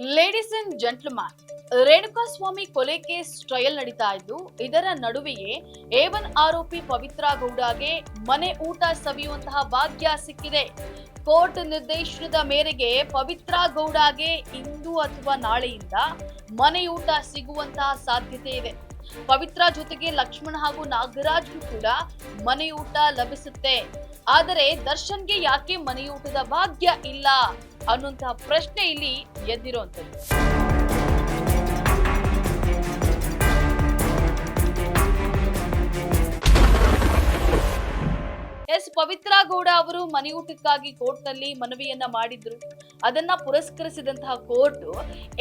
Ladies and gentleman, Renukaswamy ಕೊಲೆ case trial ನಡೀತಾ ಇದ್ದು, ಇದರ ನಡುವೆಯೇ A1 ಆರೋಪಿ ಪವಿತ್ರ ಗೌಡಗೆ ಮನೆ ಊಟ ಸವಿಯುವಂತಹ ಭಾಗ್ಯ ಸಿಕ್ಕಿದೆ. ಕೋರ್ಟ್ ನಿರ್ದೇಶನದ ಮೇರೆಗೆ ಪವಿತ್ರ ಗೌಡಗೆ ಇಂದು ಅಥವಾ ನಾಳೆಯಿಂದ ಮನೆಯೂಟ ಸಿಗುವಂತಹ ಸಾಧ್ಯತೆ ಇದೆ. ಪವಿತ್ರ ಜೊತೆಗೆ ಲಕ್ಷ್ಮಣ್ ಹಾಗೂ ನಾಗರಾಜ್ಗೂ ಕೂಡ ಮನೆಯೂಟ ಲಭಿಸುತ್ತೆ. ಆದರೆ ದರ್ಶನ್ಗೆ ಯಾಕೆ ಮನೆಯೂಟದ ಭಾಗ್ಯ ಇಲ್ಲ ಅನ್ನುವಂತಹ ಪ್ರಶ್ನೆ ಇಲ್ಲಿ ಎದ್ದಿರುವಂತದ್ದು. ಪವಿತ್ರ ಗೌಡ ಅವರು ಮನೆಯೂಟಕ್ಕಾಗಿ ಕೋರ್ಟ್ ನಲ್ಲಿ ಮನವಿಯನ್ನ ಮಾಡಿದ್ರು. ಅದನ್ನ ಪುರಸ್ಕರಿಸಿದಂತಹ ಕೋರ್ಟ್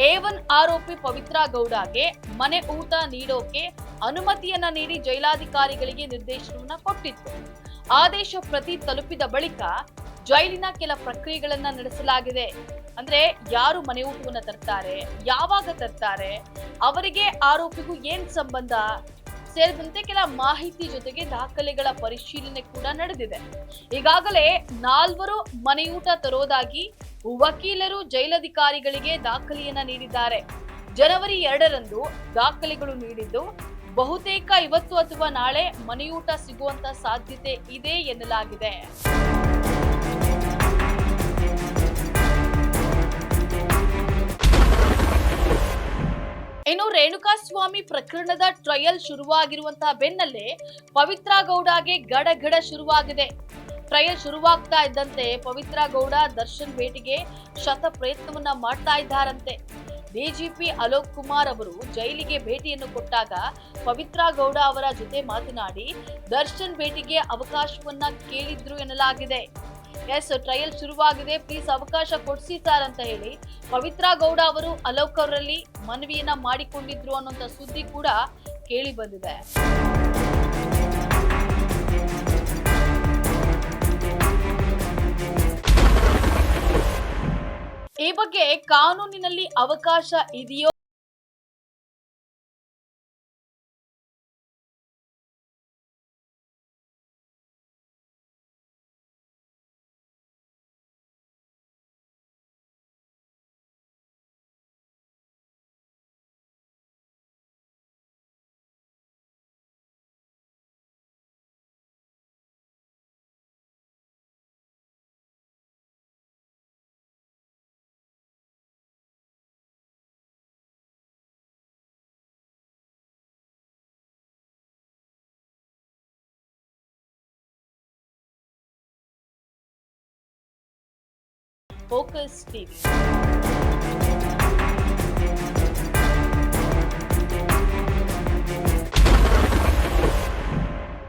A1 ಆರೋಪಿ ಪವಿತ್ರ ಗೌಡಗೆ ಮನೆ ಊಟ ನೀಡೋಕೆ ಅನುಮತಿಯನ್ನ ನೀಡಿ ಜೈಲಾಧಿಕಾರಿಗಳಿಗೆ ನಿರ್ದೇಶನವನ್ನ ಕೊಟ್ಟಿತ್ತು. ಆದೇಶ ಪ್ರತಿ ತಲುಪಿದ ಬಳಿಕ ಜೈಲಿನ ಕೆಲ ಪ್ರಕ್ರಿಯೆಗಳನ್ನ ನಡೆಸಲಾಗಿದೆ. ಅಂದ್ರೆ ಯಾರು ಮನೆ ಊಟವನ್ನ ತರ್ತಾರೆ, ಯಾವಾಗ ತರ್ತಾರೆ, ಅವರಿಗೆ ಆರೋಪಿಗೂ ಏನ್ ಸಂಬಂಧ ಸೇರಿದಂತೆ ಕೆಲ ಮಾಹಿತಿ ಜೊತೆಗೆ ದಾಖಲೆಗಳ ಪರಿಶೀಲನೆ ಕೂಡ ನಡೆದಿದೆ. ಈಗಾಗಲೇ 4 ಮನೆಯೂಟ ತರೋದಾಗಿ ವಕೀಲರು ಜೈಲಧಿಕಾರಿಗಳಿಗೆ ದಾಖಲೆಯನ್ನ ನೀಡಿದ್ದಾರೆ. ಜನವರಿ 2ರಂದು ದಾಖಲೆಗಳು ನೀಡಿದ್ದು, ಬಹುತೇಕ ಇವತ್ತು ಅಥವಾ ನಾಳೆ ಮನೆಯೂಟ ಸಿಗುವಂತ ಸಾಧ್ಯತೆ ಇದೆ ಎನ್ನಲಾಗಿದೆ. ಇನ್ನು ರೇಣುಕಾಸ್ವಾಮಿ ಪ್ರಕರಣದ ಟ್ರಯಲ್ ಶುರುವಾಗಿರುವಂತಹ ಬೆನ್ನಲ್ಲೇ ಪವಿತ್ರ ಗೌಡಗೆ ಗಡಗಡ ಶುರುವಾಗಿದೆ. ಟ್ರಯಲ್ ಶುರುವಾಗ್ತಾ ಇದ್ದಂತೆ ಪವಿತ್ರ ಗೌಡ ದರ್ಶನ್ ಭೇಟಿಗೆ ಶತ ಪ್ರಯತ್ನವನ್ನ ಮಾಡ್ತಾ ಇದ್ದಾರಂತೆ. ಡಿಜಿಪಿ ಅಲೋಕ್ ಕುಮಾರ್ ಅವರು ಜೈಲಿಗೆ ಭೇಟಿಯನ್ನು ಕೊಟ್ಟಾಗ ಪವಿತ್ರ ಗೌಡ ಅವರ ಜೊತೆ ಮಾತನಾಡಿ ದರ್ಶನ್ ಭೇಟಿಗೆ ಅವಕಾಶವನ್ನ ಕೇಳಿದ್ರು ಎನ್ನಲಾಗಿದೆ. ಟ್ರಯಲ್ ಶುರುವಾಗಿದೆ, ಪ್ಲೀಸ್ ಅವಕಾಶ ಕೊಡ್ಸಿ ಸರ್ ಅಂತ ಹೇಳಿ ಪವಿತ್ರ ಗೌಡ ಅವರು ಅಲೋಕ್ ಅವರಲ್ಲಿ ಮನವಿಯನ್ನ ಮಾಡಿಕೊಂಡಿದ್ರು ಅನ್ನೋಂಥ ಸುದ್ದಿ ಕೂಡ ಕೇಳಿ ಬಂದಿದೆ. ಈ ಬಗ್ಗೆ ಕಾನೂನಿನಲ್ಲಿ ಅವಕಾಶ ಇದೆಯೋ ಫೋಕಸ್ ಟಿವಿ.